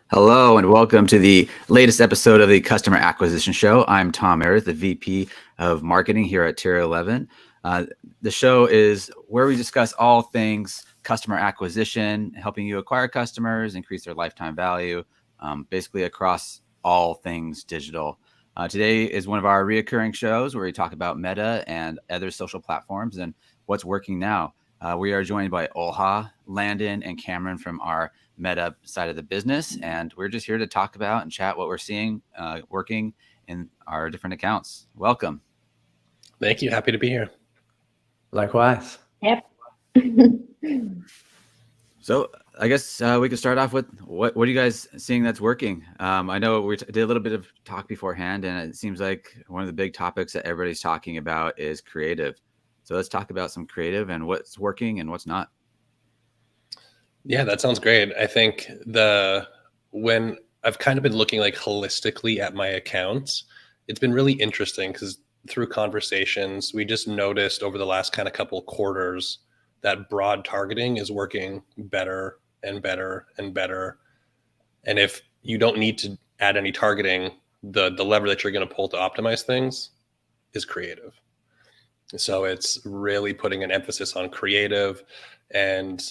Hello and welcome to the latest episode of the Customer Acquisition Show. I'm Tom Meredith, the VP of Marketing here at Tier 11. The show is where we discuss all things customer acquisition, helping you acquire customers, increase their lifetime value, basically across all things digital. Today is one of our reoccurring shows where we talk about Meta and other social platforms and what's working now. We are joined by Olha, Landon, and Cameron from our Meta side of the business, and we're just here to talk about and chat what we're seeing working in our different accounts. Welcome. Thank you. Happy to be here. Likewise. Yep. So I guess we could start off with what are you guys seeing that's working? I know we did a little bit of talk beforehand, and it seems like one of the big topics that everybody's talking about is creative. So let's talk about some creative and what's working and what's not. Yeah, that sounds great. I think when I've kind of been looking like holistically at my accounts, it's been really interesting because through conversations, we just noticed over the last kind of couple quarters that broad targeting is working better and better and better. And if you don't need to add any targeting, the lever that you're going to pull to optimize things is creative. So it's really putting an emphasis on creative. And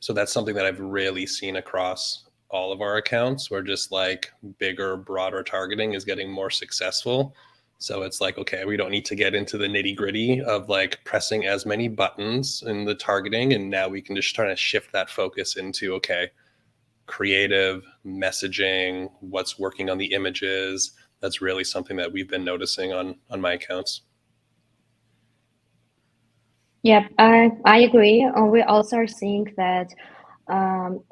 so that's something that I've really seen across all of our accounts, where just like bigger, broader targeting is getting more successful. So it's like, okay, we don't need to get into the nitty gritty of like pressing as many buttons in the targeting. And now we can just try to shift that focus into, okay, creative messaging, what's working on the images. That's really something that we've been noticing on my accounts. Yep, I agree. We also are seeing that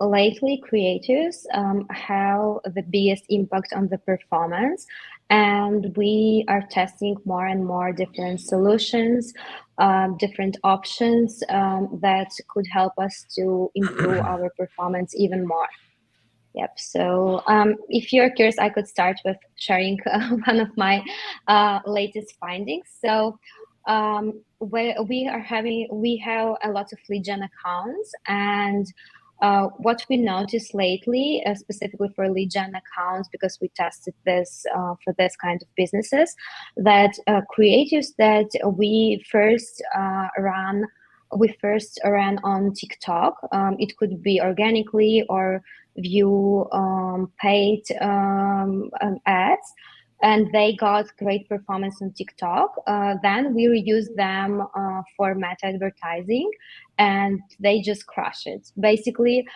lately creatives have the biggest impact on the performance, and we are testing more and more different solutions, different options that could help us to improve our performance even more. Yep. So if you're curious, I could start with sharing one of my latest findings. So we have a lot of lead gen accounts, and what we noticed lately, specifically for lead gen accounts, because we tested this for this kind of businesses, that creatives that we first ran on TikTok. It could be organically or view paid ads, and they got great performance on TikTok. Then we reuse them for Meta advertising, and they just crush it. Basically,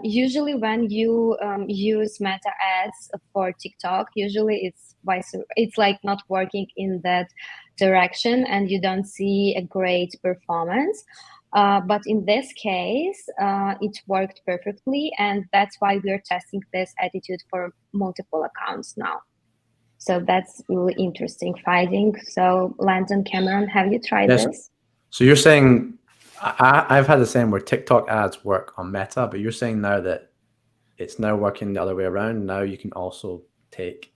usually when you use Meta ads for TikTok, usually it's like not working in that direction, and you don't see a great performance. But in this case, it worked perfectly, and that's why we're testing this attitude for multiple accounts now. So that's really interesting finding. So Landon, Cameron, have you tried this? So you're saying, I've had the same where TikTok ads work on Meta, but you're saying now that it's now working the other way around. Now you can also take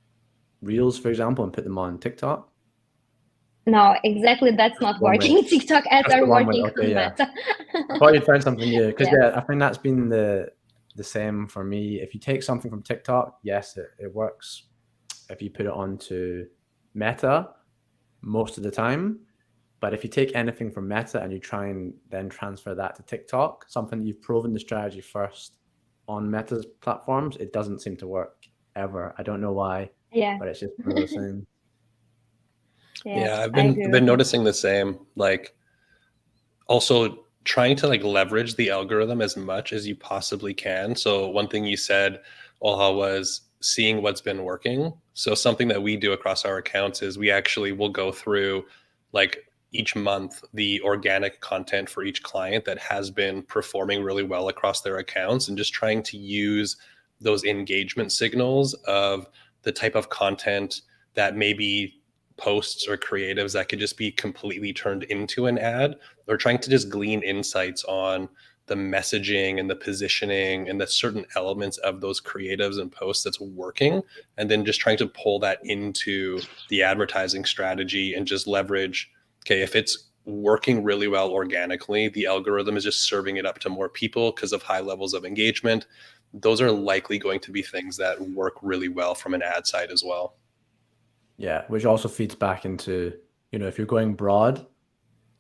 Reels, for example, and put them on TikTok. No, exactly. That's not working. TikTok ads are working on Meta. I thought you'd found something new, because I think that's been the same for me. If you take something from TikTok, yes, it works. If you put it onto Meta most of the time, but if you take anything from Meta and you try and then transfer that to TikTok, something that you've proven the strategy first on Meta's platforms, it doesn't seem to work ever. I don't know why, but it's just one of those things. Yeah, I've been noticing the same, like also trying to like leverage the algorithm as much as you possibly can. So one thing you said, Olha, was seeing what's been working. So something that we do across our accounts is we actually will go through like each month the organic content for each client that has been performing really well across their accounts, and just trying to use those engagement signals of the type of content that maybe posts or creatives that could just be completely turned into an ad, or trying to just glean insights on the messaging and the positioning and the certain elements of those creatives and posts that's working, and then just trying to pull that into the advertising strategy and just leverage, okay, if it's working really well organically, the algorithm is just serving it up to more people because of high levels of engagement. those are likely going to be things that work really well from an ad side as well. Yeah, which also feeds back into, if you're going broad,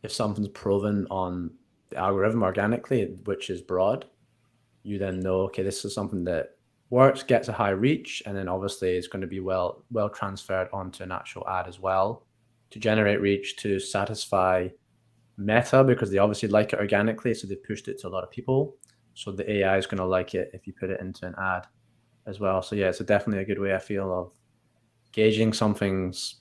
if something's proven on the algorithm organically, which is broad, you then know, okay, this is something that works, gets a high reach, and then obviously it's going to be well transferred onto an actual ad as well to generate reach, to satisfy Meta, because they obviously like it organically, so they pushed it to a lot of people. So the AI is going to like it if you put it into an ad as well. So yeah, it's definitely a good way, I feel, of gauging something's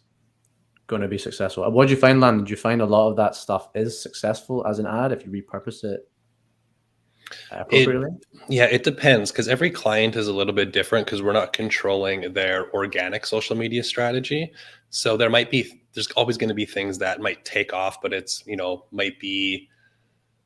going to be successful. What did you find, Lan? Did you find a lot of that stuff is successful as an ad if you repurpose it appropriately? It depends, because every client is a little bit different, because we're not controlling their organic social media strategy. So there's always going to be things that might take off, but it's, might be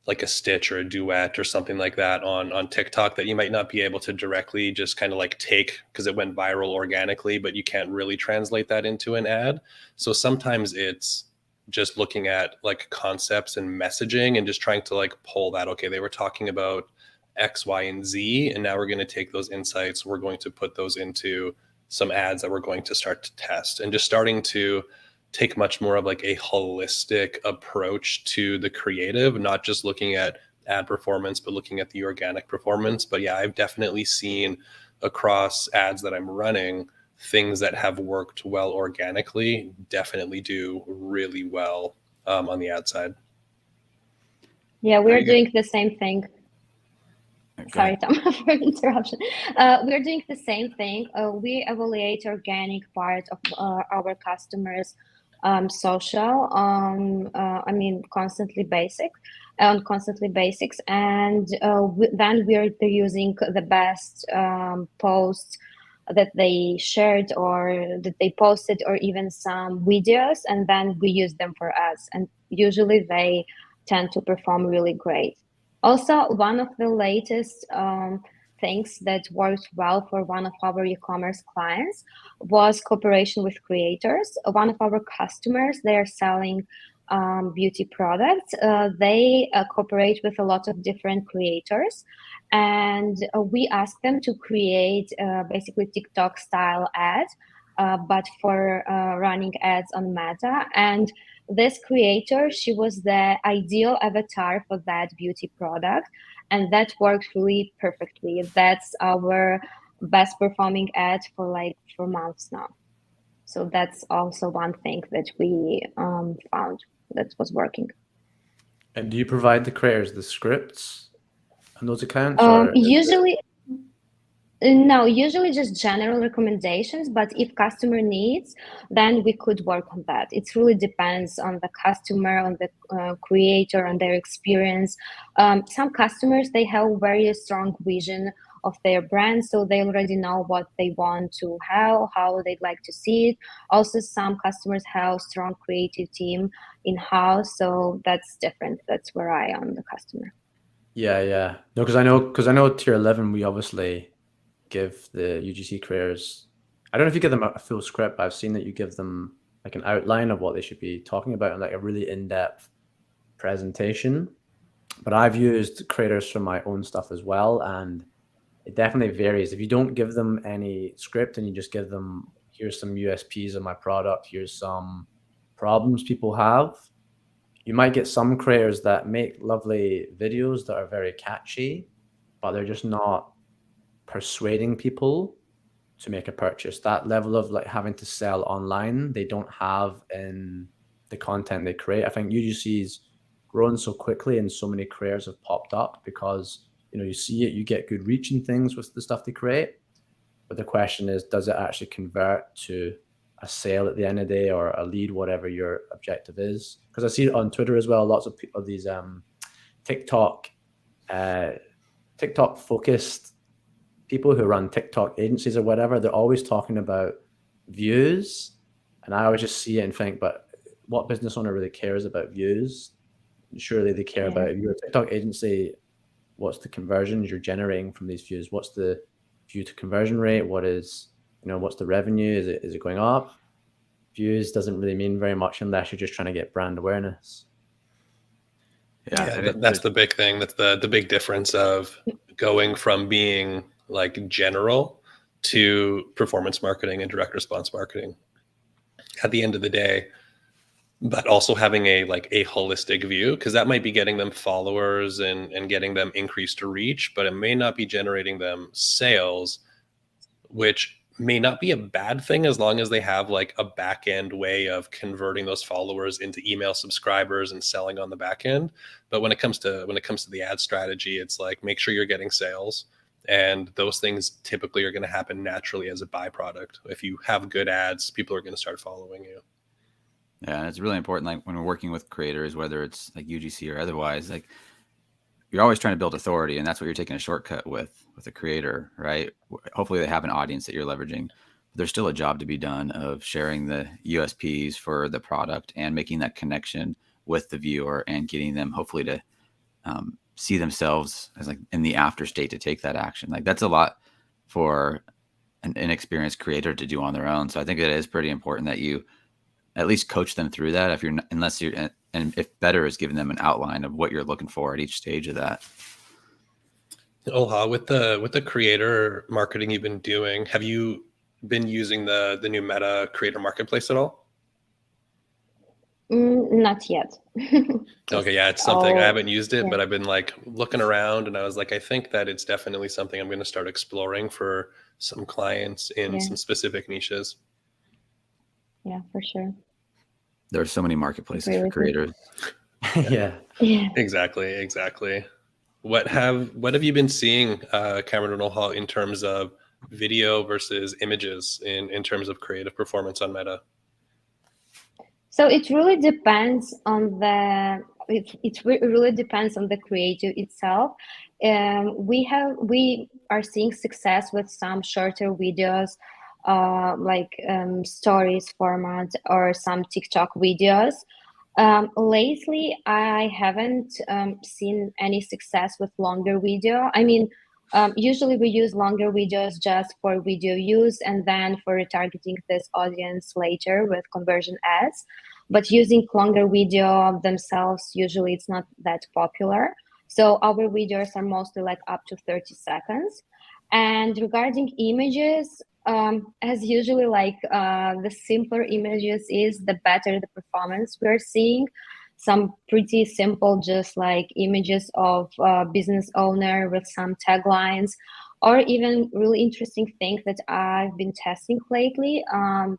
like a stitch or a duet or something like that on TikTok that you might not be able to directly just kind of like take because it went viral organically, but you can't really translate that into an ad. So sometimes it's just looking at like concepts and messaging and just trying to like pull that, okay, they were talking about X, Y, and Z, and now we're going to take those insights, we're going to put those into some ads that we're going to start to test, and just starting to take much more of like a holistic approach to the creative, not just looking at ad performance, but looking at the organic performance. But yeah, I've definitely seen across ads that I'm running, things that have worked well organically definitely do really well on the ad side. Yeah, we're doing the same thing. Okay. Sorry, Tom, for the interruption. We're doing the same thing. We evaluate organic part of our customers' social on, constantly basics, and then we're using the best posts that they shared or that they posted, or even some videos, and then we use them for ads. And usually they tend to perform really great. Also, one of the latest things that worked well for one of our e-commerce clients was cooperation with creators. One of our customers, they are selling beauty products. They cooperate with a lot of different creators, and we asked them to create basically TikTok style ads, but for running ads on Meta. And this creator, she was the ideal avatar for that beauty product, and that worked really perfectly. That's our best performing ad for months now. So that's also one thing that we found that was working. And do you provide the creators the scripts on those accounts? Usually just general recommendations, but if customer needs, then we could work on that. It really depends on the customer, on the creator, on their experience. Some customers, they have very strong vision of their brand, so they already know what they want to have, how they'd like to see it. Also, some customers have strong creative team in-house, so that's different. That's where I am the customer. Yeah. No, because I know tier 11, we obviously give the UGC creators, I don't know if you give them a full script, but I've seen that you give them like an outline of what they should be talking about and like a really in-depth presentation. But I've used creators for my own stuff as well, and it definitely varies. If you don't give them any script and you just give them, here's some USPs of my product, here's some problems people have, you might get some creators that make lovely videos that are very catchy, but they're just not persuading people to make a purchase. That level of like having to sell online, they don't have in the content they create. I think UGC's grown so quickly and so many creators have popped up because you see it, you get good reach and things with the stuff they create. But the question is, does it actually convert to a sale at the end of the day or a lead, whatever your objective is? Because I see it on Twitter as well. Lots of people, these TikTok focused people who run TikTok agencies or whatever, they're always talking about views. And I always just see it and think, but what business owner really cares about views? Surely they care about, if you're a TikTok agency, what's the conversions you're generating from these views? What's the view to conversion rate? What is, what's the revenue? Is it going up? Views doesn't really mean very much unless you're just trying to get brand awareness. Yeah, that's the big thing. That's the big difference of going from being like general to performance marketing and direct response marketing at the end of the day, but also having a holistic view, because that might be getting them followers and getting them increased reach, but it may not be generating them sales, which may not be a bad thing as long as they have like a back end way of converting those followers into email subscribers and selling on the back end. But when it comes to the ad strategy, it's like, make sure you're getting sales, and those things typically are going to happen naturally as a byproduct. If you have good ads, people are going to start following you. Yeah, and it's really important, like when we're working with creators, whether it's like UGC or otherwise, like you're always trying to build authority, and that's what you're taking a shortcut with a creator, right? Hopefully they have an audience that you're leveraging. But there's still a job to be done of sharing the USPs for the product and making that connection with the viewer and getting them hopefully to see themselves as like in the after state to take that action. Like that's a lot for an inexperienced creator to do on their own. So I think it is pretty important that you at least coach them through that, if you're not, unless you're, and if better is giving them an outline of what you're looking for at each stage of that. Olha, with the creator marketing you've been doing, have you been using the new Meta Creator Marketplace at all? Not yet. Okay, yeah, it's something I Oh, haven't used it, yeah. but I've been like looking around, and I was like, I think that it's definitely something I'm going to start exploring for some clients in Yeah. some specific niches. Yeah, for sure. There are so many marketplaces Agree for with you. creators. Yeah. Yeah. Exactly. What have you been seeing, Cameron and Olha, in terms of video versus images in terms of creative performance on Meta? So it really depends on it really depends on the creator itself. We are seeing success with some shorter videos, like stories format or some TikTok videos. Lately, I haven't seen any success with longer video. I mean, usually we use longer videos just for video use and then for retargeting this audience later with conversion ads. But using longer video themselves, usually it's not that popular. So our videos are mostly like up to 30 seconds. And regarding images, as usually, like the simpler images is, the better the performance we're seeing. Some pretty simple, just like images of business owner with some taglines, or even really interesting thing that I've been testing lately,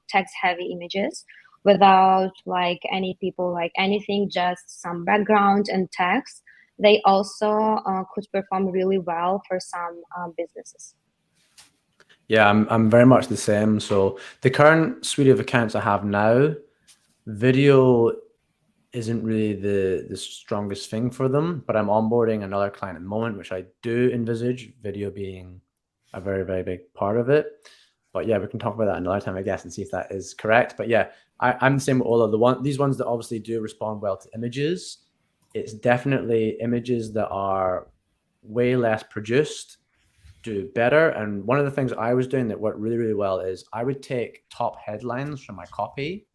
text-heavy images without like any people, like anything, just some background and text. They also could perform really well for some businesses. Yeah, I'm very much the same. So the current suite of accounts I have now, video isn't really the strongest thing for them, but I'm onboarding another client at the moment, which I do envisage video being a very, very big part of it. But yeah, we can talk about that another time, I guess, and see if that is correct. But yeah, I'm the same with all of these ones that obviously do respond well to images. It's definitely images that are way less produced do better. And one of the things I was doing that worked really, really well is I would take top headlines from my copy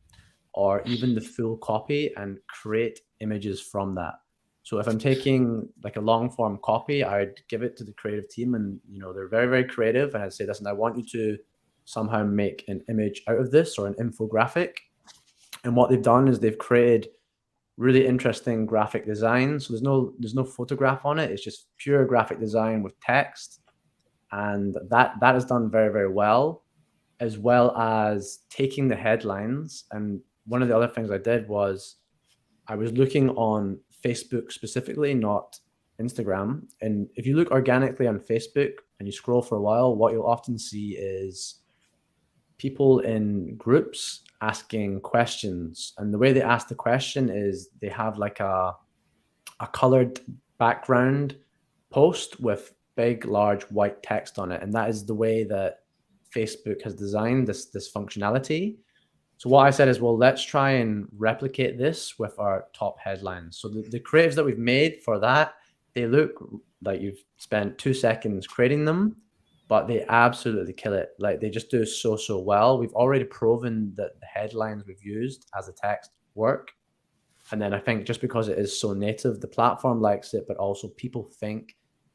or even the full copy and create images from that. So if I'm taking like a long form copy, I'd give it to the creative team, and they're very, very creative, and I'd say, listen, I want you to somehow make an image out of this or an infographic. And what they've done is they've created really interesting graphic design. So there's no photograph on it. It's just pure graphic design with text. And that is done very, very well, as well as taking the headlines. And one of the other things I did was I was looking on Facebook specifically, not Instagram. And if you look organically on Facebook and you scroll for a while, what you'll often see is people in groups asking questions. And the way they ask the question is they have like a colored background post with big, large white text on it. And that is the way that Facebook has designed this functionality. So what I said is, well, let's try and replicate this with our top headlines. So the creatives that we've made for that, they look like you've spent 2 seconds creating them, but they absolutely kill it. Like they just do so well. We've already proven that the headlines we've used as a text work. And then I think just because it is so native, the platform likes it, but also people think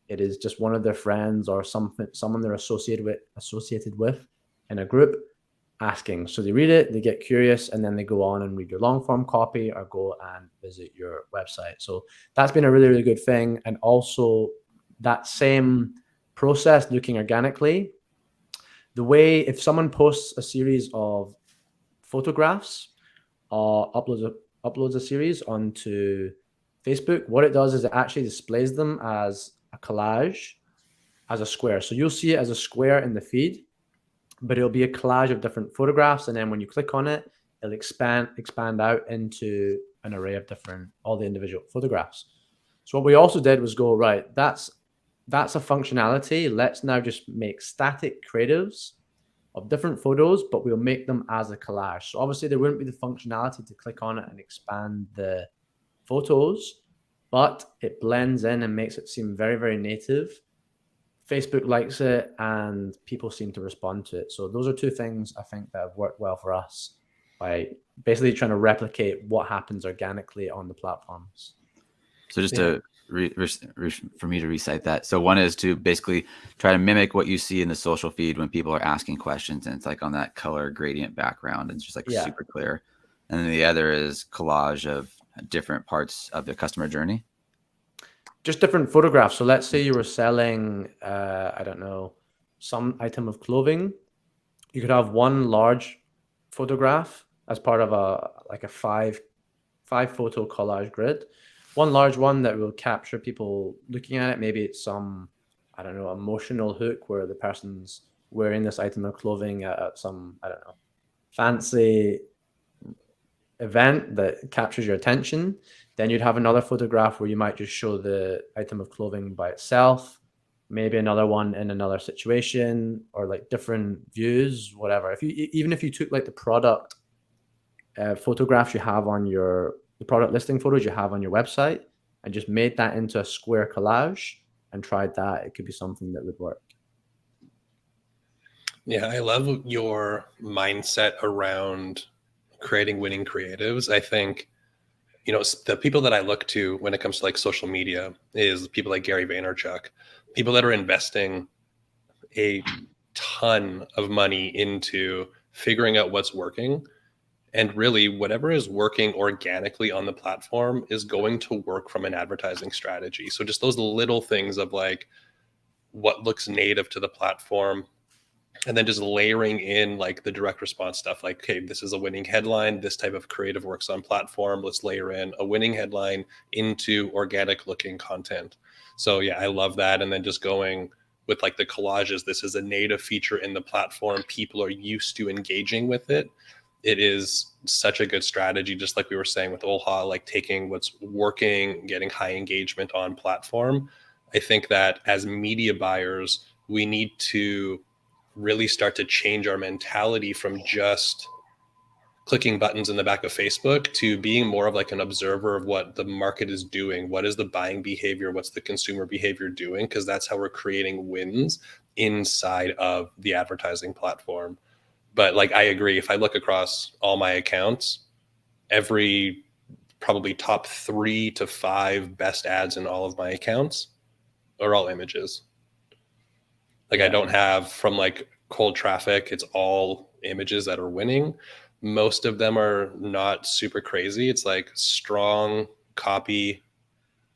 It is just one of their friends or someone they're associated with in a group asking. So they read it, they get curious, and then they go on and read your long form copy or go and visit your website. So that's been a really, really good thing. And also that same process, looking organically, the way if someone posts a series of photographs or uploads a series onto Facebook, what it does is it actually displays them as a collage, as a square. So you'll see it as a square in the feed, but it'll be a collage of different photographs. And then when you click on it, it'll expand out into an array of all the individual photographs. So what we also did was go, right, that's a functionality. Let's now just make static creatives of different photos, but we'll make them as a collage. So obviously there wouldn't be the functionality to click on it and expand the photos, but it blends in and makes it seem very, very native. Facebook likes it and people seem to respond to it. So those are two things I think that have worked well for us by basically trying to replicate what happens organically on the platforms. So just to for me to recite that. So one is to basically try to mimic what you see in the social feed when people are asking questions, and it's like on that color gradient background, and it's just like super clear. And then the other is collage of different parts of the customer journey. Just different photographs. So let's say you were selling, I don't know, some item of clothing. You could have one large photograph as part of a five photo collage grid. One large one that will capture people looking at it. Maybe it's some, I don't know, emotional hook where the person's wearing this item of clothing at some, I don't know, fancy event that captures your attention. Then you'd have another photograph where you might just show the item of clothing by itself, maybe another one in another situation, or like different views, whatever. Even if you took like the product photographs you have on the product listing photos you have on your website and just made that into a square collage and tried that, it could be something that would work. Yeah, I love your mindset around creating winning creatives. I think, the people that I look to when it comes to like social media is people like Gary Vaynerchuk, people that are investing a ton of money into figuring out what's working. And really, whatever is working organically on the platform is going to work from an advertising strategy. So just those little things of like what looks native to the platform, and then just layering in like the direct response stuff, like, okay, this is a winning headline, this type of creative works on platform, let's layer in a winning headline into organic looking content. So yeah, I love that. And then just going with like the collages, this is a native feature in the platform. People are used to engaging with it. It is such a good strategy, just like we were saying with Olha, like taking what's working, getting high engagement on platform. I think that as media buyers, we need to really start to change our mentality from just clicking buttons in the back of Facebook to being more of like an observer of what the market is doing. What is the buying behavior? What's the consumer behavior doing? Because that's how we're creating wins inside of the advertising platform. But like, I agree, if I look across all my accounts, every probably top 3 to 5 best ads in all of my accounts are all images. Like I don't have from like cold traffic, it's all images that are winning. Most of them are not super crazy. It's like strong copy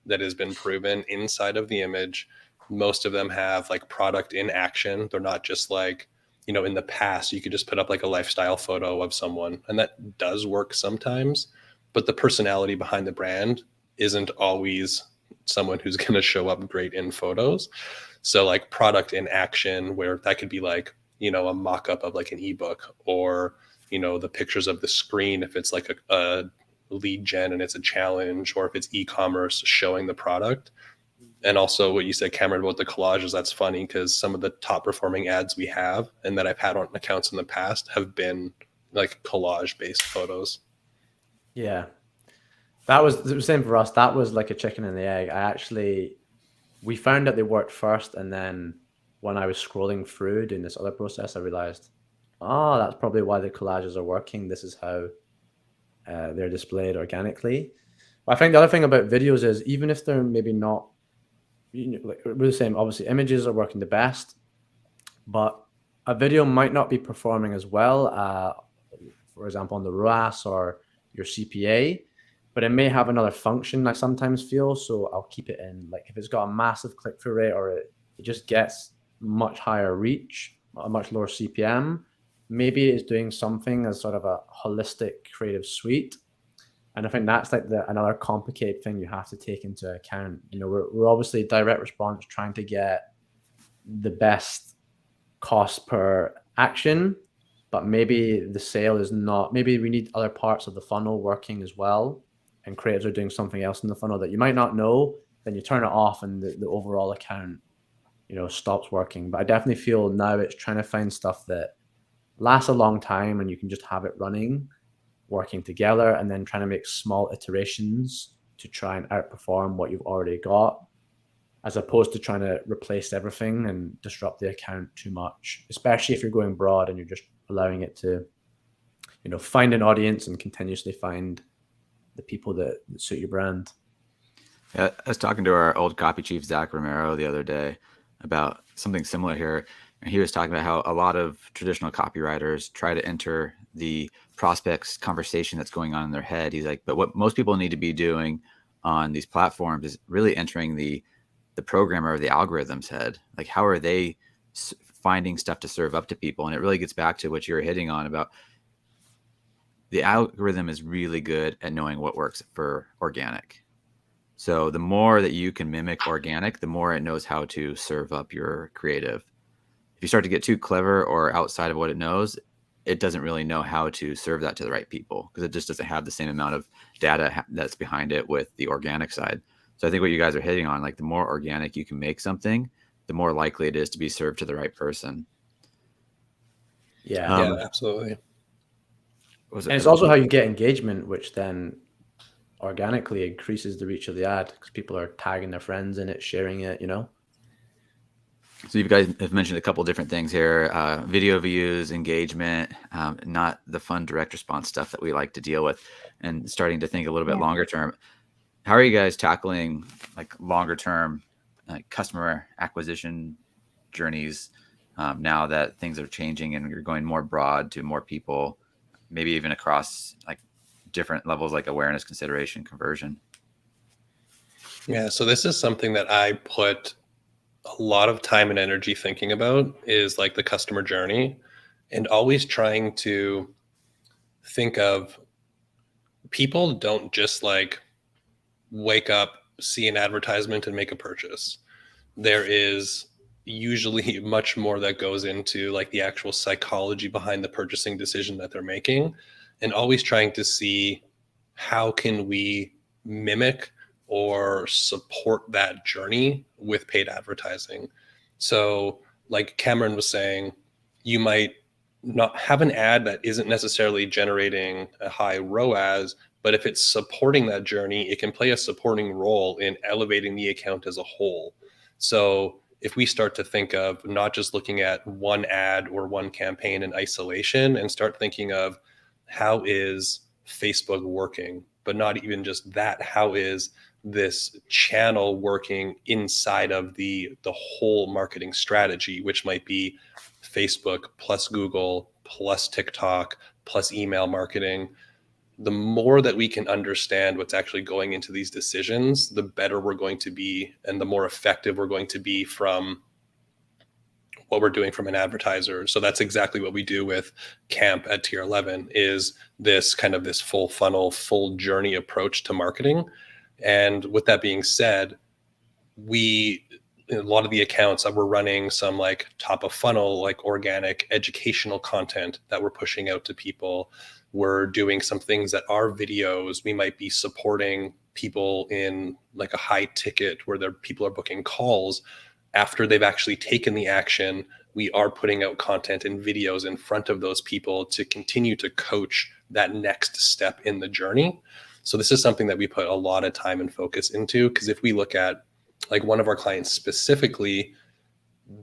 that has been proven inside of the image. Most of them have like product in action. They're not just like, in the past, you could just put up like a lifestyle photo of someone, and that does work sometimes, but the personality behind the brand isn't always someone who's going to show up great in photos. So like product in action, where that could be like, a mock-up of like an ebook, or, the pictures of the screen, if it's like a lead gen and it's a challenge, or if it's e-commerce showing the product. And also what you said, Cameron, about the collages, that's funny because some of the top performing ads we have and that I've had on accounts in the past have been like collage based photos. Yeah. That was the same for us. That was like a chicken and the egg. We found that they worked first. And then when I was scrolling through doing this other process, I realized, that's probably why the collages are working. This is how they're displayed organically. But I think the other thing about videos is even if they're maybe not like we're the same. Obviously, images are working the best, but a video might not be performing as well. For example, on the ROAS or your CPA, but it may have another function I sometimes feel. So I'll keep it in. Like if it's got a massive click-through rate or it just gets much higher reach, a much lower CPM, maybe it's doing something as sort of a holistic creative suite. And I think that's like another complicated thing you have to take into account. We're obviously direct response trying to get the best cost per action, but maybe the sale is not, maybe we need other parts of the funnel working as well. And creatives are doing something else in the funnel that you might not know, then you turn it off and the overall account, stops working. But I definitely feel now it's trying to find stuff that lasts a long time and you can just have it running, working together, and then trying to make small iterations to try and outperform what you've already got, as opposed to trying to replace everything and disrupt the account too much, especially if you're going broad and you're just allowing it to, find an audience and continuously find the people that suit your brand. I was talking to our old copy chief, Zach Romero, the other day about something similar here. And he was talking about how a lot of traditional copywriters try to enter the prospect's conversation that's going on in their head. He's like, but what most people need to be doing on these platforms is really entering the programmer or the algorithm's head. Like, how are they finding stuff to serve up to people? And it really gets back to what you were hitting on about the algorithm is really good at knowing what works for organic. So the more that you can mimic organic, the more it knows how to serve up your creative. If you start to get too clever or outside of what it knows, it doesn't really know how to serve that to the right people because it just doesn't have the same amount of data that's behind it with the organic side. So I think what you guys are hitting on, like the more organic you can make something, the more likely it is to be served to the right person. Yeah, Yeah, absolutely. And it's also how you get engagement, which then organically increases the reach of the ad because people are tagging their friends in it, sharing it, So you guys have mentioned a couple different things here, video views, engagement, not the fun direct response stuff that we like to deal with, and starting to think a little bit longer term. How are you guys tackling like longer term customer acquisition journeys now that things are changing and you're going more broad to more people, maybe even across like different levels like awareness, consideration, conversion? Yeah, so this is something that I put a lot of time and energy thinking about, is like the customer journey, and always trying to think of people don't just like wake up, see an advertisement and make a purchase. There is usually much more that goes into like the actual psychology behind the purchasing decision that they're making, and always trying to see how can we mimic or support that journey with paid advertising. So like Cameron was saying, you might not have an ad that isn't necessarily generating a high ROAS, but if it's supporting that journey, it can play a supporting role in elevating the account as a whole. So if we start to think of not just looking at one ad or one campaign in isolation and start thinking of how is Facebook working, but not even just that, how is this channel working inside of the whole marketing strategy, which might be Facebook plus Google plus TikTok plus email marketing. The more that we can understand what's actually going into these decisions, the better we're going to be and the more effective we're going to be from what we're doing from an advertiser. So that's exactly what we do with Camp at Tier 11, is this kind of this full funnel, full journey approach to marketing. And with that being said, a lot of the accounts that we're running some like top of funnel, like organic educational content that we're pushing out to people. We're doing some things that are videos. We might be supporting people in like a high ticket where people are booking calls. After they've actually taken the action, we are putting out content and videos in front of those people to continue to coach that next step in the journey. So this is something that we put a lot of time and focus into, because if we look at like one of our clients specifically,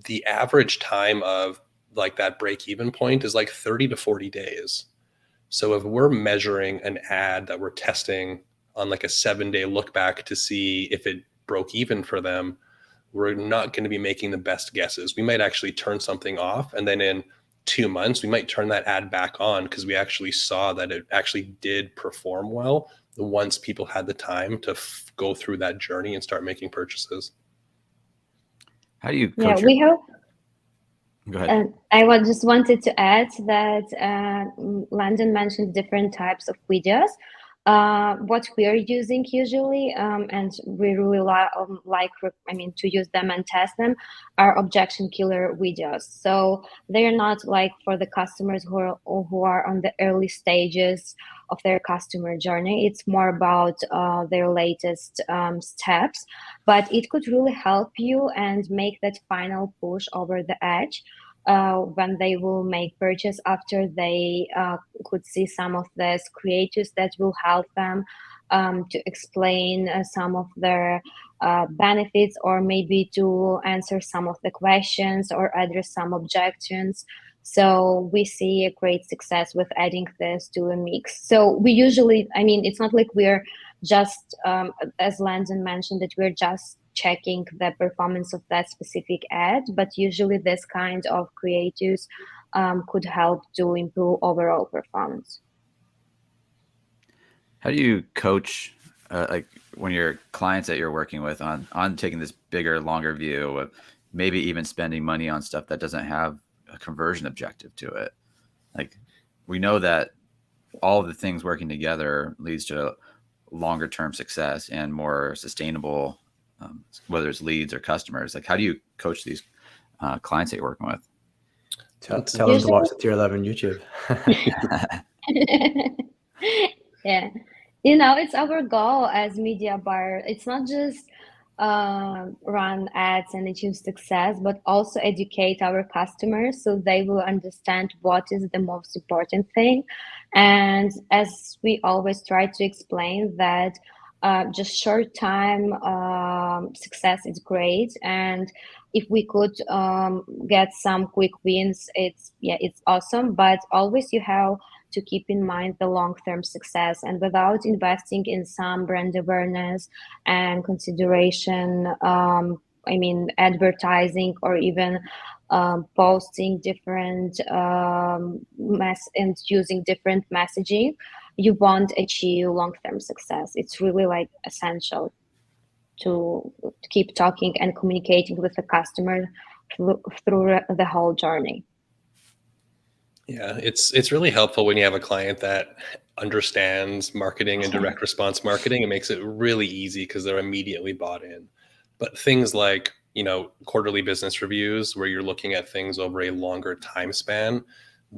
the average time of like that break-even point is like 30 to 40 days. So if we're measuring an ad that we're testing on like a 7-day look back to see if it broke even for them, we're not going to be making the best guesses. We might actually turn something off, and then in 2 months, we might turn that ad back on because we actually saw that it actually did perform well once people had the time to go through that journey and start making purchases. How do you Yeah, coach we have. Go ahead. Just wanted to add that Landon mentioned different types of videos. What we are using usually, and we really to use them and test them, are objection killer videos. So they're not like for the customers who are on the early stages of their customer journey. It's more about their latest steps, but it could really help you and make that final push over the edge when they will make purchase, after they could see some of these creators that will help them to explain some of their benefits, or maybe to answer some of the questions or address some objections. So we see a great success with adding this to a mix. So we usually, it's not like we're just, as Landon mentioned, that we're just checking the performance of that specific ad, but usually this kind of creatives could help to improve overall performance. How do you coach like when your clients that you're working with on taking this bigger, longer view of maybe even spending money on stuff that doesn't have a conversion objective to it? Like, we know that all of the things working together leads to longer term success and more sustainable, whether it's leads or customers. Like, how do you coach these clients that you're working with? Tell them to watch the Tier 11 YouTube. Yeah, it's our goal as media buyer. It's not just run ads and achieve success, but also educate our customers so they will understand what is the most important thing. And as we always try to explain that just short time success is great, and if we could get some quick wins, it's awesome, but always you have to keep in mind the long-term success. And without investing in some brand awareness and consideration, advertising, or even posting different and using different messaging, you won't achieve long-term success. It's really like essential to keep talking and communicating with the customer through the whole journey. Yeah, it's really helpful when you have a client that understands marketing and direct response marketing. It makes it really easy because they're immediately bought in. But things like, quarterly business reviews where you're looking at things over a longer time span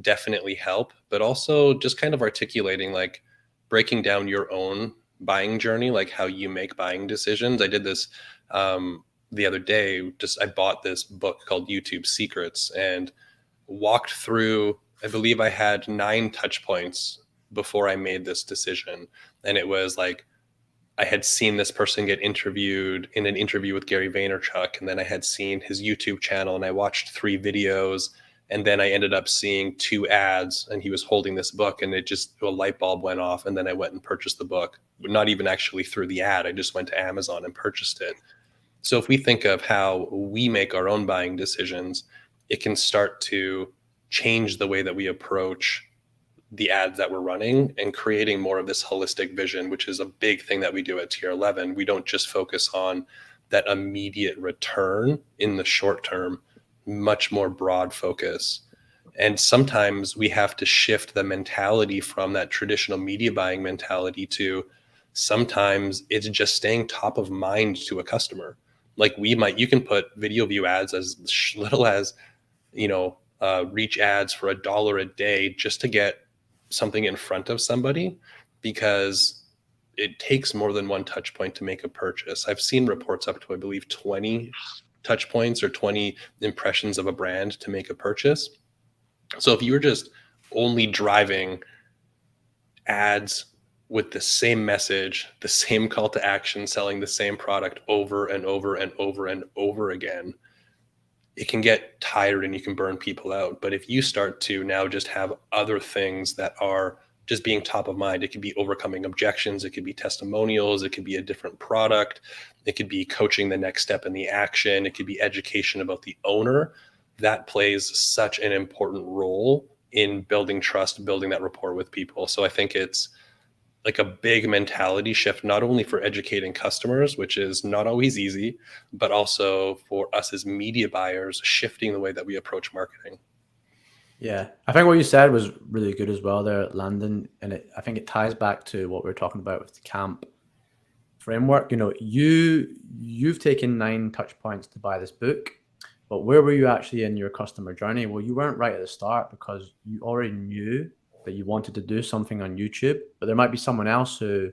definitely help, but also just kind of articulating, like breaking down your own buying journey, like how you make buying decisions. I did this the other day. I bought this book called YouTube Secrets and walked through, I believe I had 9 touch points before I made this decision. And it was like, I had seen this person get interviewed in an interview with Gary Vaynerchuk, and then I had seen his YouTube channel, and I watched 3 videos, and then I ended up seeing 2 ads, and he was holding this book, and a light bulb went off, and then I went and purchased the book, not even actually through the ad. I just went to Amazon and purchased it. So if we think of how we make our own buying decisions, it can start to change the way that we approach the ads that we're running, and creating more of this holistic vision, which is a big thing that we do at Tier 11. We don't just focus on that immediate return in the short term, much more broad focus. And sometimes we have to shift the mentality from that traditional media buying mentality to sometimes it's just staying top of mind to a customer. Like you can put video view ads as little as, reach ads for $1 a day just to get something in front of somebody, because it takes more than one touch point to make a purchase. I've seen reports up to, I believe, 20 touch points or 20 impressions of a brand to make a purchase. So if you were just only driving ads with the same message, the same call to action, selling the same product over and over and over and over again, it can get tired and you can burn people out. But if you start to now just have other things that are just being top of mind. It could be overcoming objections. It could be testimonials. It could be a different product. It could be coaching the next step in the action. It could be education about the owner. That plays such an important role in building trust, building that rapport with people. So I think it's like a big mentality shift, not only for educating customers, which is not always easy, but also for us as media buyers, shifting the way that we approach marketing. Yeah, I think what you said was really good as well there, Landon, and I think it ties back to what we were talking about with the camp framework. You know, you've taken 9 touch points to buy this book, but where were you actually in your customer journey? Well, you weren't right at the start because you already knew that you wanted to do something on YouTube, but there might be someone else who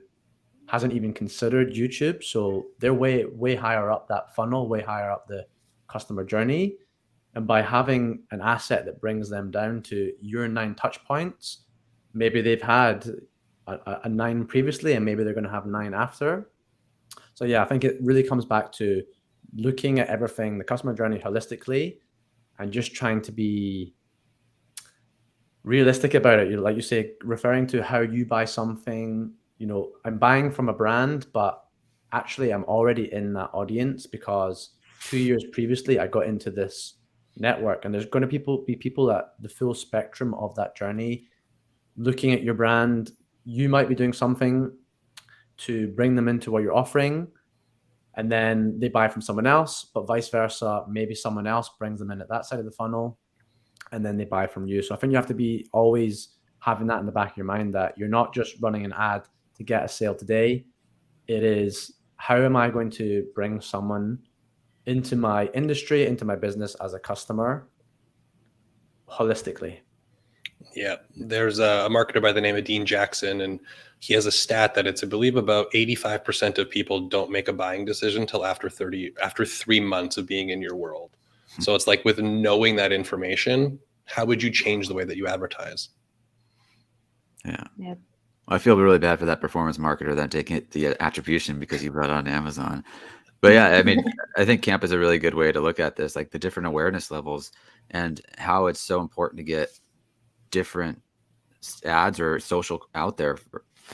hasn't even considered YouTube, so they're way higher up that funnel, way higher up the customer journey. And by having an asset that brings them down to your 9 touch points, maybe they've had a 9 previously and maybe they're going to have 9 after. So yeah, I think it really comes back to looking at everything, the customer journey holistically, and just trying to be realistic about it. You know, like you say, referring to how you buy something, you know, I'm buying from a brand, but actually I'm already in that audience because 2 years previously I got into this network, and there's going to be people at the full spectrum of that journey looking at your brand. You might be doing something to bring them into what you're offering, and then they buy from someone else, but vice versa. Maybe someone else brings them in at that side of the funnel, and then they buy from you. So I think you have to be always having that in the back of your mind, that you're not just running an ad to get a sale today. It is, how am I going to bring someone into my industry, into my business as a customer holistically? Yeah, there's a marketer by the name of Dean Jackson, and he has a stat that it's, I believe, about 85% of people don't make a buying decision till after 3 months of being in your world. So it's like, with knowing that information, how would you change the way that you advertise? Yeah. Yep. I feel really bad for that performance marketer that taking the attribution because you brought it on Amazon. But yeah, I mean, I think camp is a really good way to look at this, like the different awareness levels and how it's so important to get different ads or social out there,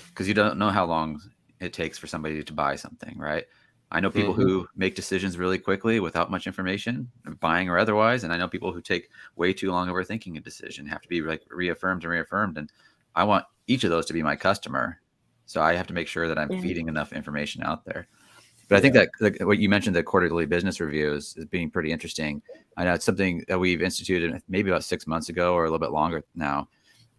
because you don't know how long it takes for somebody to buy something, right? I know people who make decisions really quickly without much information, buying or otherwise, and I know people who take way too long overthinking a decision, have to be like reaffirmed. And I want each of those to be my customer, so I have to make sure that I'm feeding enough information out there. But I think that, like, what you mentioned, the quarterly business reviews is being pretty interesting. I know it's something that we've instituted maybe about 6 months ago or a little bit longer now.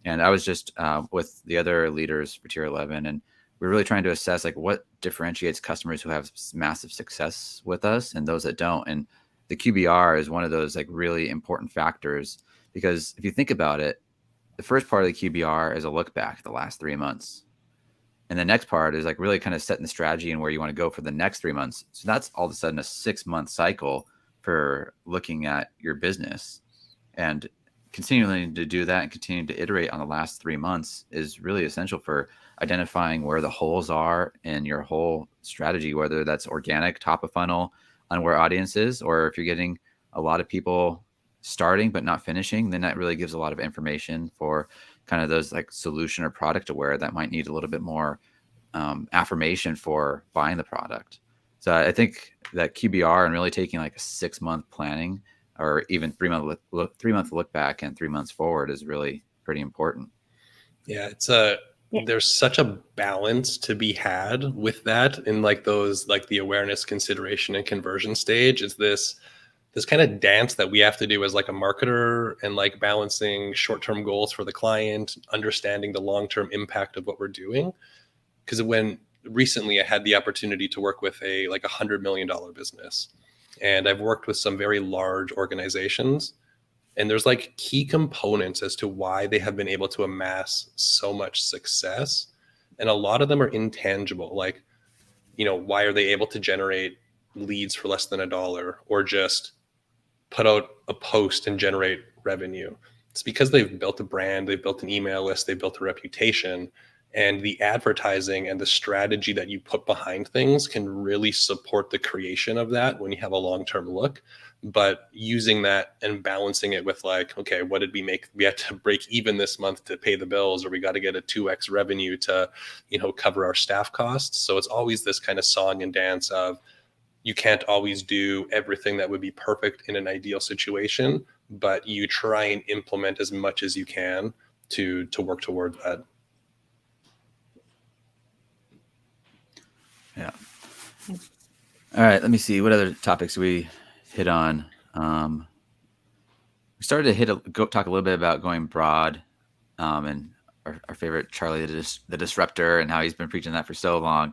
And I was just with the other leaders for Tier 11, and we're really trying to assess like what differentiates customers who have massive success with us and those that don't. And the QBR is one of those like really important factors, because if you think about it, the first part of the QBR is a look back the last 3 months. And the next part is like really kind of setting the strategy and where you want to go for the next 3 months. So that's all of a sudden a 6-month cycle for looking at your business, and continuing to do that and continuing to iterate on the last 3 months is really essential for identifying where the holes are in your whole strategy, whether that's organic, top of funnel, on where audience is, or if you're getting a lot of people starting but not finishing, then that really gives a lot of information for kind of those like solution or product aware that might need a little bit more affirmation for buying the product. So I think that QBR and really taking like a 6-month planning or even 3-month look back and 3 months forward is really pretty important. Yeah, there's such a balance to be had with that in like those, like the awareness, consideration, and conversion stage. Is this kind of dance that we have to do as like a marketer, and like balancing short-term goals for the client, understanding the long-term impact of what we're doing. Because when recently I had the opportunity to work with a $100 million business, and I've worked with some very large organizations, and there's like key components as to why they have been able to amass so much success. And a lot of them are intangible. Like, you know, why are they able to generate leads for less than $1, or just put out a post and generate revenue? It's because they've built a brand, they've built an email list, they've built a reputation, And the advertising and the strategy that you put behind things can really support the creation of that when you have a long-term look. But using that and balancing it with like, okay, what did we make? We had to break even this month to pay the bills, or we got to get a 2x revenue to, cover our staff costs. So it's always this kind of song and dance of, you can't always do everything that would be perfect in an ideal situation, but you try and implement as much as you can to work toward that. Yeah. All right. Let me see. What other topics we hit on? We started to talk a little bit about going broad, and our favorite Charlie the Disruptor, and how he's been preaching that for so long.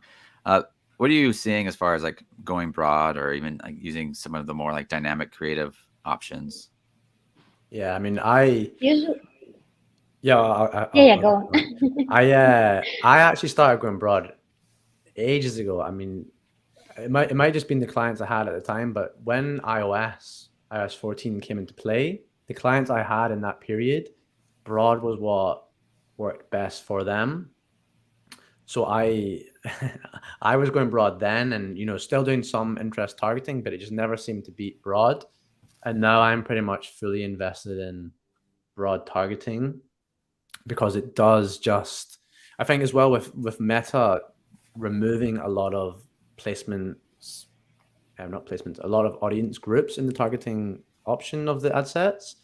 What are you seeing as far as like going broad, or even like using some of the more like dynamic creative options? Yeah, I mean, Usually, yeah, go on. I actually started going broad ages ago. I mean, it might just been the clients I had at the time, but when iOS 14 came into play, the clients I had in that period, broad was what worked best for them. So I was going broad then, and still doing some interest targeting, but it just never seemed to beat broad. And now I'm pretty much fully invested in broad targeting, because it does just, I think as well with Meta removing a lot of placements, not placements, a lot of audience groups in the targeting option of the ad sets.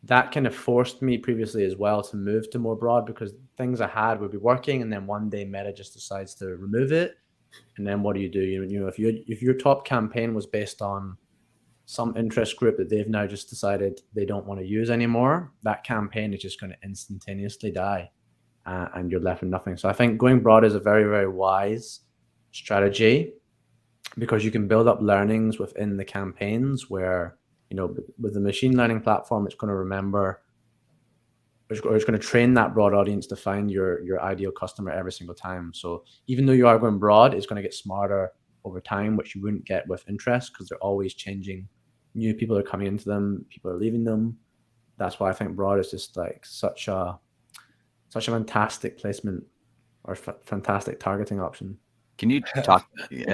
That kind of forced me previously as well to move to more broad, because things I had would be working, and then one day Meta just decides to remove it. And then what do? If your top campaign was based on some interest group that they've now just decided they don't want to use anymore, that campaign is just going to instantaneously die, and you're left with nothing. So I think going broad is a very, very wise strategy, because you can build up learnings within the campaigns where, with the machine learning platform, it's going to remember, it's going to train that broad audience to find your ideal customer every single time. So even though you are going broad, it's going to get smarter over time, which you wouldn't get with interest, because they're always changing. New people are coming into them, people are leaving them. That's why I think broad is just like such a fantastic placement, or fantastic targeting option. Can you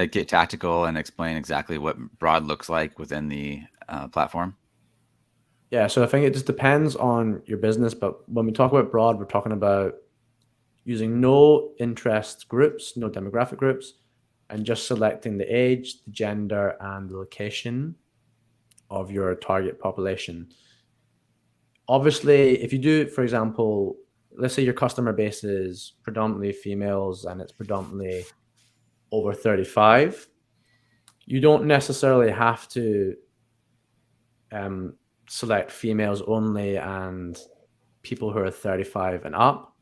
get tactical and explain exactly what broad looks like within the platform? Yeah, so I think it just depends on your business, but when we talk about broad, we're talking about using no interest groups, no demographic groups, and just selecting the age, the gender, and the location of your target population. Obviously, if you do, for example, let's say your customer base is predominantly females and it's predominantly over 35, you don't necessarily have to select females only and people who are 35 and up.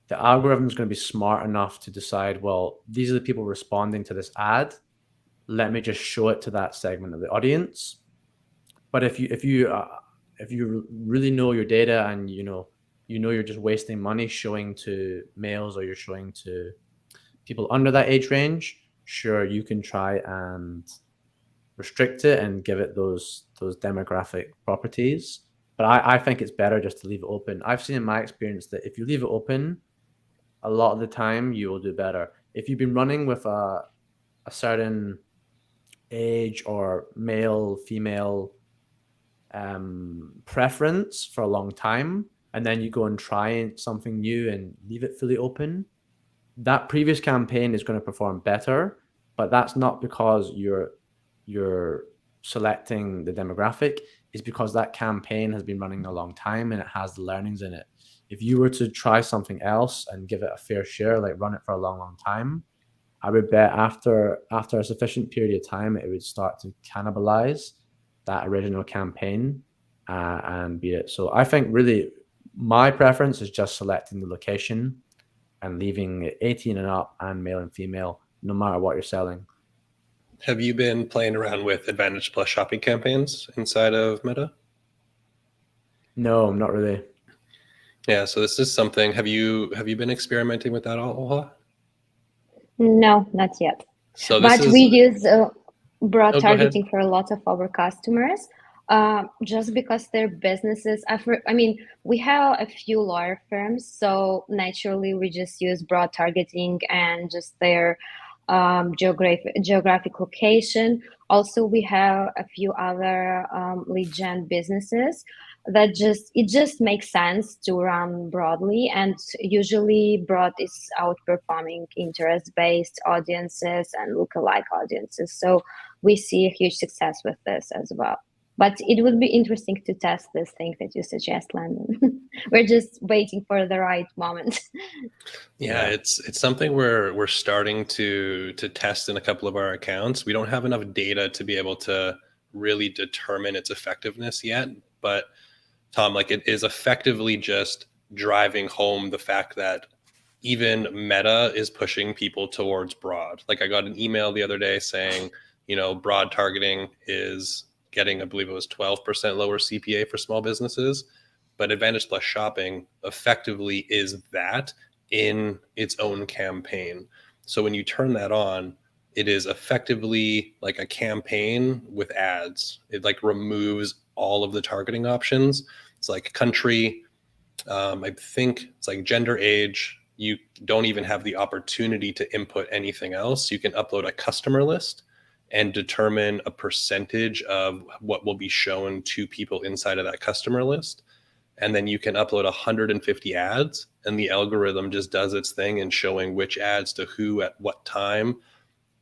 The algorithm is going to be smart enough to decide, well, these are the people responding to this ad. Let me just show it to that segment of the audience. But if you really know your data, and you're just wasting money showing to males, or you're showing to people under that age range, sure, you can try and restrict it and give it those demographic properties. But I think it's better just to leave it open. I've seen in my experience that if you leave it open, a lot of the time you will do better. If you've been running with a certain age or male, female preference for a long time, and then you go and try something new and leave it fully open, that previous campaign is going to perform better. But that's not because you're selecting the demographic, is because that campaign has been running a long time and it has the learnings in it. If you were to try something else and give it a fair share, like run it for a long time, I would bet after a sufficient period of time, it would start to cannibalize that original campaign and beat it. So I think really my preference is just selecting the location and leaving it 18 and up and male and female, no matter what you're selling. Have you been playing around with Advantage Plus shopping campaigns inside of Meta? No, not really. Yeah, so this is something. Have you been experimenting with that all? No, not yet. So but we use broad targeting for a lot of our customers. just because their businesses, I mean, we have a few lawyer firms, so naturally we just use broad targeting and just their geographic location. Also, we have a few other lead gen businesses that just makes sense to run broadly, and usually broad is outperforming interest-based audiences and lookalike audiences. So we see a huge success with this as well. But it would be interesting to test this thing that you suggest, Landon. We're just waiting for the right moment. Yeah, it's something we're starting to test in a couple of our accounts. We don't have enough data to be able to really determine its effectiveness yet, but Tom, like it is effectively just driving home the fact that even Meta is pushing people towards broad. Like I got an email the other day saying, broad targeting is getting, I believe it was 12% lower CPA for small businesses, but Advantage Plus Shopping effectively is that in its own campaign. So when you turn that on, it is effectively like a campaign with ads. It like removes all of the targeting options. It's like country, I think it's like gender, age. You don't even have the opportunity to input anything else. You can upload a customer list and determine a percentage of what will be shown to people inside of that customer list. And then you can upload 150 ads and the algorithm just does its thing in showing which ads to who at what time.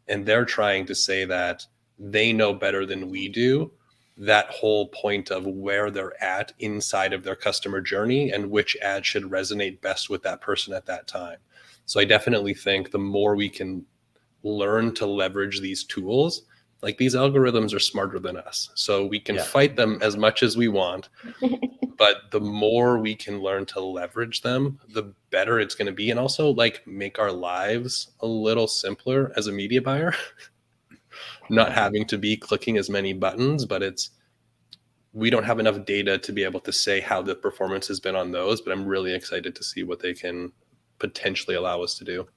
And they're trying to say that they know better than we do that whole point of where they're at inside of their customer journey and which ad should resonate best with that person at that time. So I definitely think the more we can learn to leverage these tools, like these algorithms are smarter than us, so we can fight them as much as we want, but the more we can learn to leverage them, the better it's going to be, and also like make our lives a little simpler as a media buyer. Not having to be clicking as many buttons, but we don't have enough data to be able to say how the performance has been on those, but I'm really excited to see what they can potentially allow us to do.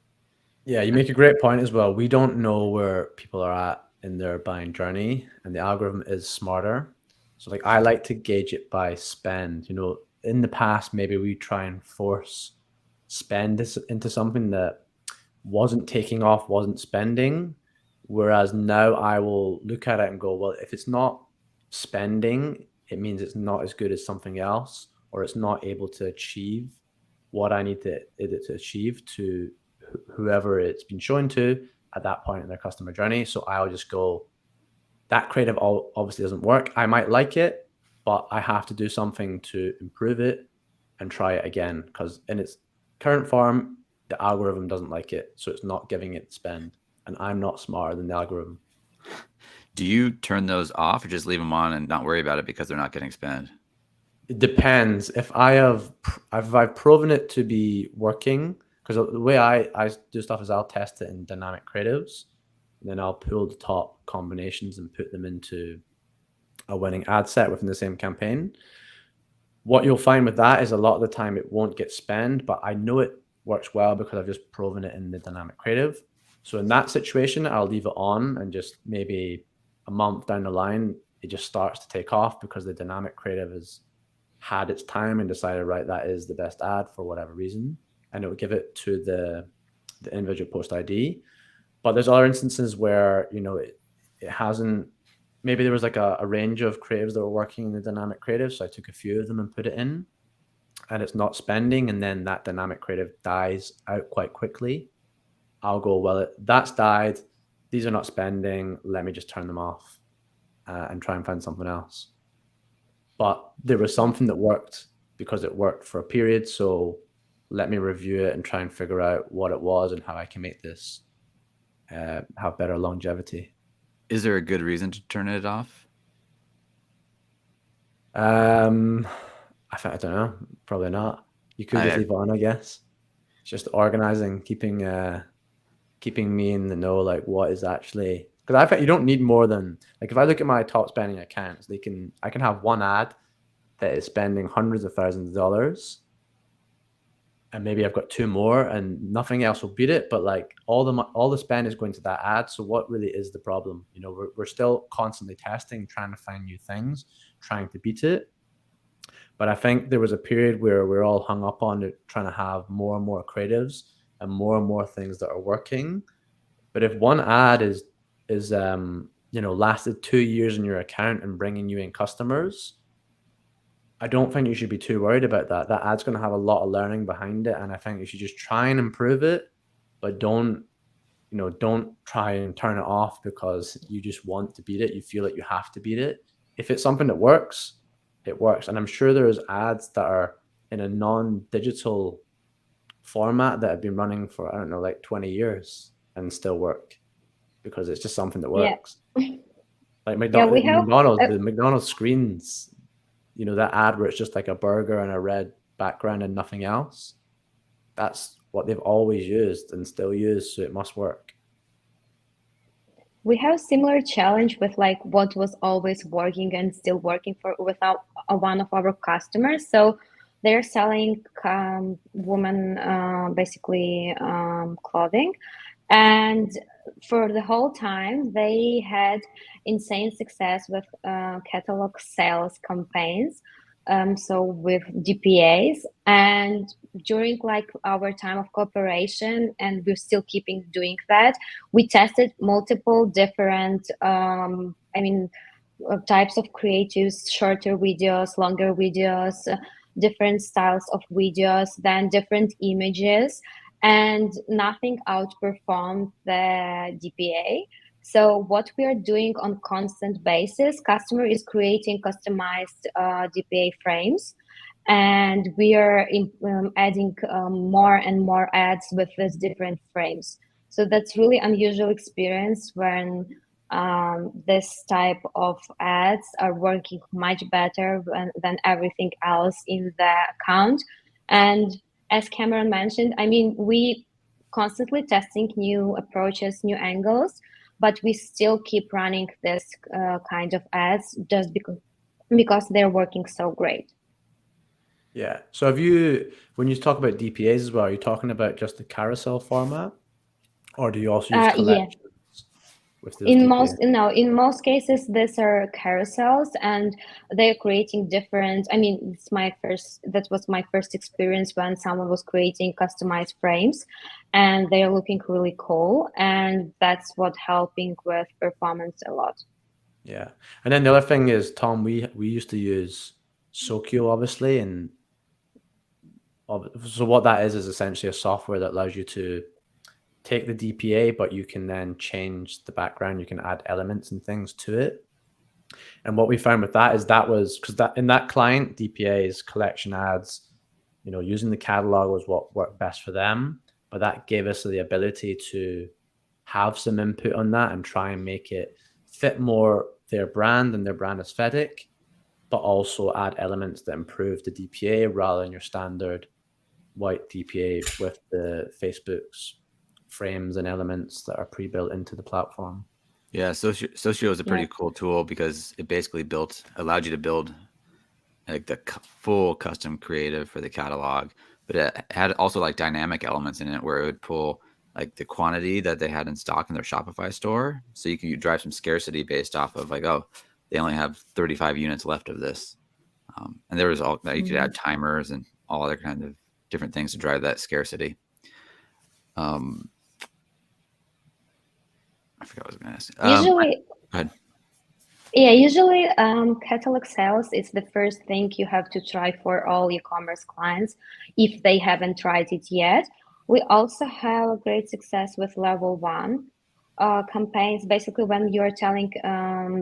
Yeah, you make a great point as well. We don't know where people are at in their buying journey, and the algorithm is smarter. So like I like to gauge it by spend. In the past, maybe we try and force spend into something that wasn't taking off, wasn't spending. Whereas now I will look at it and go, well, if it's not spending, it means it's not as good as something else, or it's not able to achieve what I need it to achieve to whoever it's been shown to at that point in their customer journey. So I'll just go, that creative obviously doesn't work. I might like it, but I have to do something to improve it and try it again, because in its current form, the algorithm doesn't like it. So it's not giving it spend, and I'm not smarter than the algorithm. Do you turn those off or just leave them on and not worry about it because they're not getting spend? It depends. If I've proven it to be working, because the way I do stuff is I'll test it in dynamic creatives, and then I'll pull the top combinations and put them into a winning ad set within the same campaign. What you'll find with that is a lot of the time it won't get spend, but I know it works well because I've just proven it in the dynamic creative. So in that situation, I'll leave it on, and just maybe a month down the line, it just starts to take off because the dynamic creative has had its time and decided, right, that is the best ad for whatever reason, and it will give it to the individual post ID. But there's other instances where it hasn't. Maybe there was like a range of creatives that were working in the dynamic creative, so I took a few of them and put it in, and it's not spending, and then that dynamic creative dies out quite quickly. I'll go, well, that's died. These are not spending. Let me just turn them off and try and find something else. But there was something that worked because it worked for a period. So let me review it and try and figure out what it was and how I can make this have better longevity. Is there a good reason to turn it off? I don't know. Probably not. You could just leave it on, I guess. It's just organizing, keeping me in the know, like what is actually, because I think you don't need more than, like if I look at my top spending accounts, I can have one ad that is spending hundreds of thousands of dollars, and maybe I've got 2 more and nothing else will beat it, but like all the spend is going to that ad. So what really is the problem? You know, we're still constantly testing, trying to find new things, trying to beat it. But I think there was a period where we're all hung up on it, trying to have more and more creatives and more things that are working. But if one ad is lasted 2 years in your account and bringing you in customers, I don't think you should be too worried about that. That ad's going to have a lot of learning behind it, and I think you should just try and improve it, but don't try and turn it off because you just want to beat it. You feel like you have to beat it. If it's something that works, it works. And I'm sure there's ads that are in a non-digital format that have been running for, I don't know, like 20 years and still work because it's just something that works. Yeah. Like have the McDonald's screens, you know, that ad where it's just like a burger and a red background and nothing else. That's what they've always used and still use, so it must work. We have similar challenge with like what was always working and still working without one of our customers. So they're selling woman basically clothing, and for the whole time they had insane success with catalog sales campaigns. So with DPAs, and during like our time of cooperation, and we're still keeping doing that, we tested multiple different types of creatives, shorter videos, longer videos, different styles of videos, then different images, and nothing outperformed the DPA. So what we are doing on constant basis, customer is creating customized DPA frames, and we are adding more and more ads with these different frames. So that's really unusual experience when this type of ads are working much better than everything else in the account. And as Cameron mentioned, I mean, we constantly testing new approaches, new angles, but we still keep running this kind of ads just because they're working so great. Yeah. So when you talk about DPAs as well, are you talking about just the carousel format, or do you also use collections? With those DPAs? In most cases, these are carousels, and they're creating different. I mean, that was my first experience when someone was creating customized frames, and they're looking really cool, and that's what helping with performance a lot. Yeah, and then the other thing is, Tom, we used to use Sokyo, obviously, and so what that is essentially a software that allows you to take the DPA, but you can then change the background. You can add elements and things to it. And what we found with that is in that client, DPAs, collection ads, you know, using the catalog was what worked best for them. But that gave us the ability to have some input on that and try and make it fit more their brand and their brand aesthetic, but also add elements that improve the DPA rather than your standard white DPA with the Facebook's frames and elements that are pre-built into the platform. Yeah, Sokyo is a pretty cool tool because it basically allowed you to build like the full custom creative for the catalog, but it had also like dynamic elements in it where it would pull like the quantity that they had in stock in their Shopify store. So you can drive some scarcity based off of like, oh, they only have 35 units left of this. And there was you could add timers and all other kind of different things to drive that scarcity. I forgot what I was going to ask. Usually, go ahead. Yeah, usually catalog sales is the first thing you have to try for all e-commerce clients if they haven't tried it yet. We also have great success with level 1 campaigns. Basically, when you're telling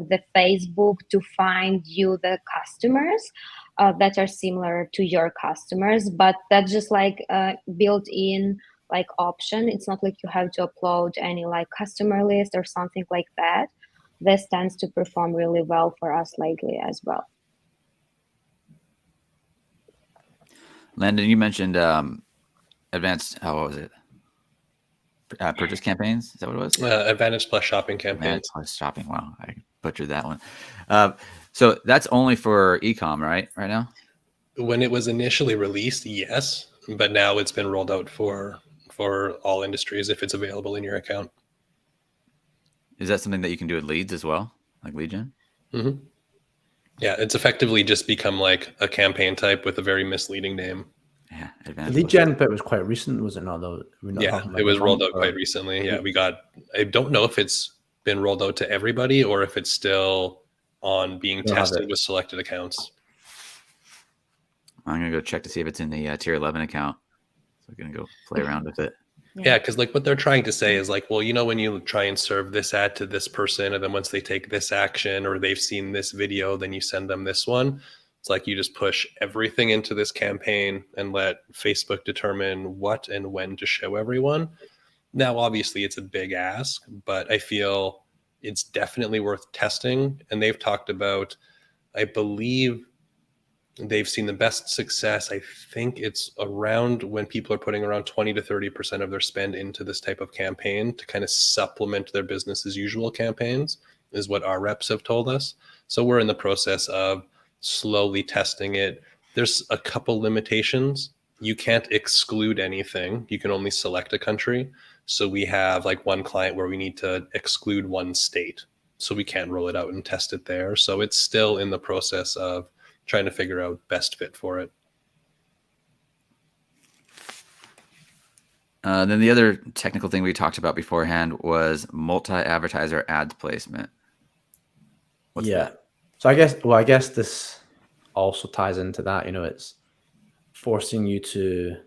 the Facebook to find you the customers that are similar to your customers, but that's just like built-in like option. It's not like you have to upload any like customer list or something like that. This tends to perform really well for us lately as well. Landon, you mentioned advanced, what was it? Purchase campaigns? Is that what it was? Advantage plus shopping campaigns. Advantage plus shopping. Wow, I butchered that one. So that's only for e-com, right now? When it was initially released, yes. but now it's been rolled out for all industries if it's available in your account. Is that something that you can do with leads as well, like lead gen? Mm-hmm. Yeah, it's effectively just become like a campaign type with a very misleading name. Yeah, The advanced. lead gen bit was quite recent, was it not? Though we're not Yeah, talking it like was a rolled month out quite or- recently. Yeah, I don't know if it's been rolled out to everybody or if it's still on being Don't have tested it. with selected accounts. I'm gonna go check to see if it's in the tier 11 account. So I'm gonna go play around with it. Yeah, because like what they're trying to say is like, well, you know, when you try and serve this ad to this person, and then once they take this action or they've seen this video, then you send them this one. It's like you just push everything into this campaign and let Facebook determine what and when to show everyone. Now, obviously, it's a big ask, but I feel it's definitely worth testing. And they've talked about, I believe, they've seen the best success. I think it's around when people are putting around 20 to 30% of their spend into this type of campaign to kind of supplement their business as usual campaigns, is what our reps have told us. So we're in the process of slowly testing it. There's a couple limitations. You can't exclude anything. You can only select a country. So we have like one client where we need to exclude one state. So we can't roll it out and test it there. So it's still in the process of trying to figure out best fit for it. Then the other technical thing we talked about beforehand was multi-advertiser ads placement. What's that? So I guess this also ties into that. You know, it's forcing you to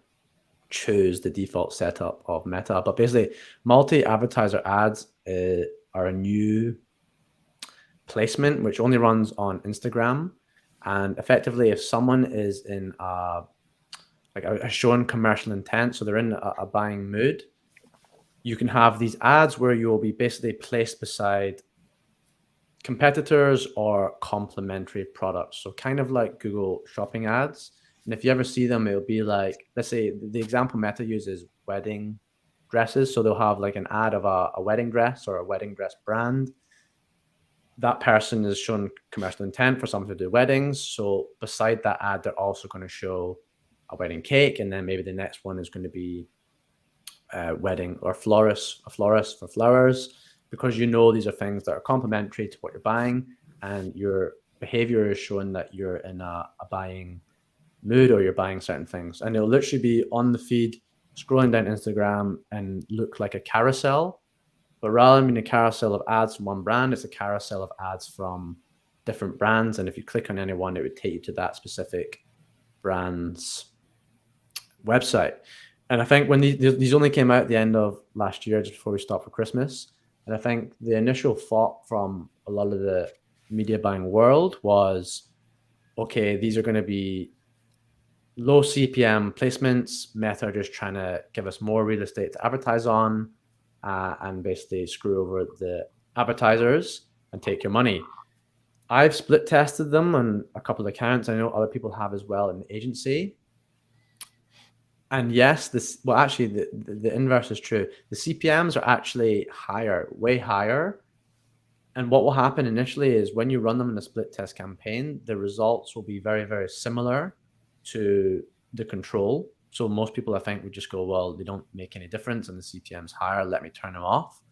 choose the default setup of Meta. But basically, multi-advertiser ads are a new placement which only runs on Instagram. And effectively, if someone is in a shown commercial intent, so they're in a buying mood, you can have these ads where you will be basically placed beside competitors or complementary products. So kind of like Google shopping ads. And if you ever see them, it'll be like, let's say the example Meta uses wedding dresses. So they'll have like an ad of a wedding dress or a wedding dress brand. That person is shown commercial intent for someone to do weddings. So beside that ad, they're also going to show a wedding cake. And then maybe the next one is going to be a wedding or a florist for flowers, because you know these are things that are complementary to what you're buying, and your behavior is showing that you're in a buying mood or you're buying certain things. And it'll literally be on the feed, scrolling down Instagram and look like a carousel. But rather than being a carousel of ads from one brand, it's a carousel of ads from different brands. And if you click on any one, it would take you to that specific brand's website. And I think when these only came out at the end of last year, just before we stopped for Christmas. And I think the initial thought from a lot of the media buying world was, okay, these are going to be low CPM placements. Meta are just trying to give us more real estate to advertise on. And basically screw over the advertisers and take your money. I've split tested them on a couple of accounts. I know other people have as well in the agency. And yes, the inverse is true. The CPMs are actually higher, way higher. And what will happen initially is when you run them in a split test campaign, the results will be very, very similar to the control. So most people, I think, would just go, well, they don't make any difference and the CPM's higher, let me turn them off.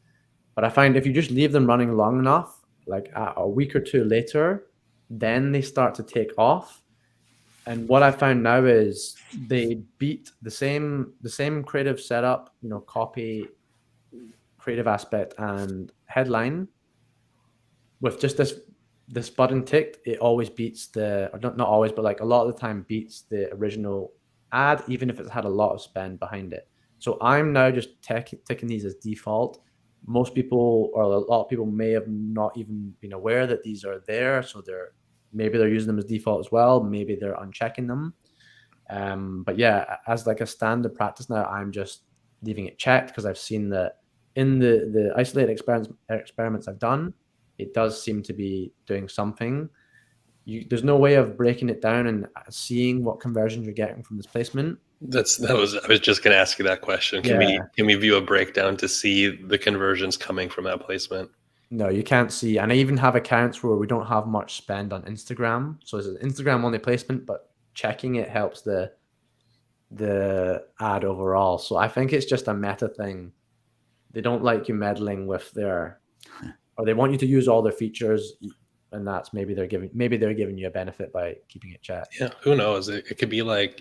But I find if you just leave them running long enough, like a week or two later, then they start to take off. And what I found now is they beat the same creative setup, you know, copy, creative aspect, and headline. With just this button ticked, it always beats not always, but like a lot of the time beats the original ad, even if it's had a lot of spend behind it. So I'm now just ticking these as default. Most people, or a lot of people, may have not even been aware that these are there. So maybe they're using them as default as well. Maybe they're unchecking them. But yeah, as like a standard practice now, I'm just leaving it checked because I've seen that in the isolated experiments I've done, it does seem to be doing something. There's no way of breaking it down and seeing what conversions you're getting from this placement. I was just going to ask you that question. Can we view a breakdown to see the conversions coming from that placement? No, you can't see. And I even have accounts where we don't have much spend on Instagram. So it's an Instagram only placement, but checking it helps the the ad overall. So I think it's just a meta thing. They don't like you meddling with their, or they want you to use all their features, and that's maybe they're giving you a benefit by keeping it chat. Yeah, who knows? It could be like,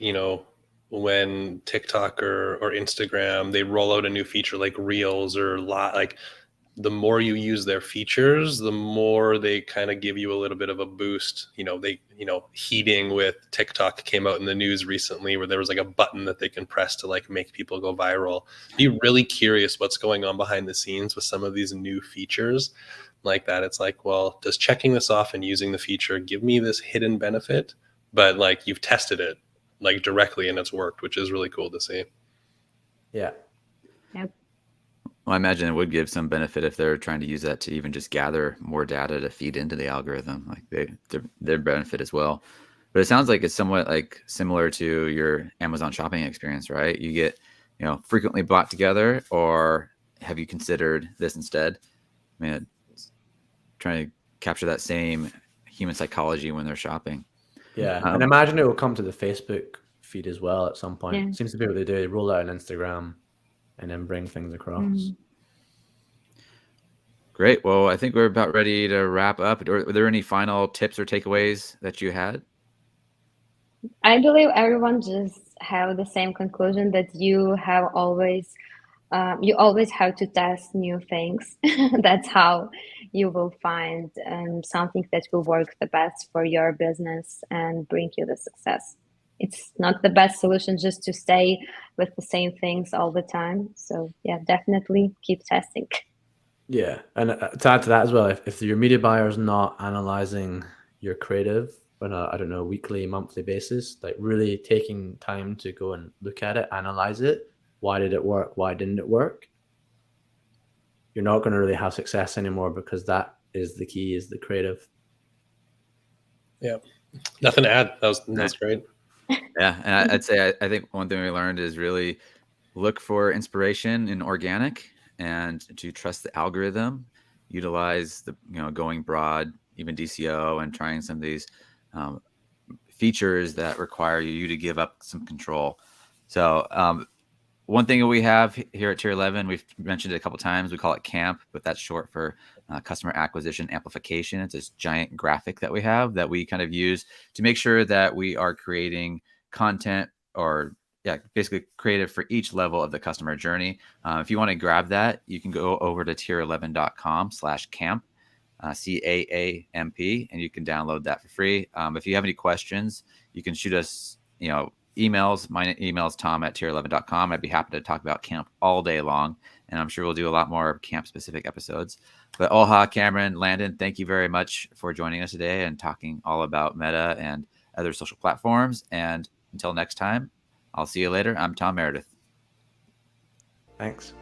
when TikTok or Instagram, they roll out a new feature like Reels or like the more you use their features, the more they kind of give you a little bit of a boost. Heating with TikTok came out in the news recently where there was like a button that they can press to like make people go viral. Be really curious what's going on behind the scenes with some of these new features like that. It's like, well, does checking this off and using the feature give me this hidden benefit? But like you've tested it like directly and it's worked, which is really cool to see. Yeah. Yep. Well, I imagine it would give some benefit if they're trying to use that to even just gather more data to feed into the algorithm, like their benefit as well. But it sounds like it's somewhat like similar to your Amazon shopping experience, right? You get, frequently bought together, or have you considered this instead? I mean, it's trying to capture that same human psychology when they're shopping. Yeah. And imagine it will come to the Facebook feed as well at some point. Yeah. Seems to be what they do. They roll out an Instagram and then bring things across. Mhm. Great. Well, I think we're about ready to wrap up. Were there any final tips or takeaways that you had? I believe everyone just have the same conclusion that you always have to test new things. That's how you will find something that will work the best for your business and bring you the success. It's not the best solution just to stay with the same things all the time. So yeah, definitely keep testing. Yeah. And to add to that as well, if your media buyer is not analyzing your creative on a, I don't know, weekly, monthly basis, like really taking time to go and look at it, analyze it. Why did it work? Why didn't it work? You're not going to really have success anymore, because that is the key, is the creative. Yeah. Nothing to add. That's great. Yeah. And I'd say, I think one thing we learned is really look for inspiration in organic, and to trust the algorithm, utilize the, going broad, even DCO, and trying some of these features that require you to give up some control. So one thing that we have here at Tier 11, we've mentioned it a couple of times, we call it CAMP, but that's short for customer acquisition amplification. It's this giant graphic that we have that we kind of use to make sure that we are creating content, or basically creative for each level of the customer journey. If you want to grab that, you can go over to tier11.com/camp, CAAMP, and you can download that for free. If you have any questions, you can shoot us, emails. My email is tom@tier11.com. I'd be happy to talk about camp all day long, and I'm sure we'll do a lot more camp specific episodes. But Olha, Cameron, Landon, thank you very much for joining us today and talking all about Meta and other social platforms. And until next time, I'll see you later. I'm Tom Meredith. Thanks.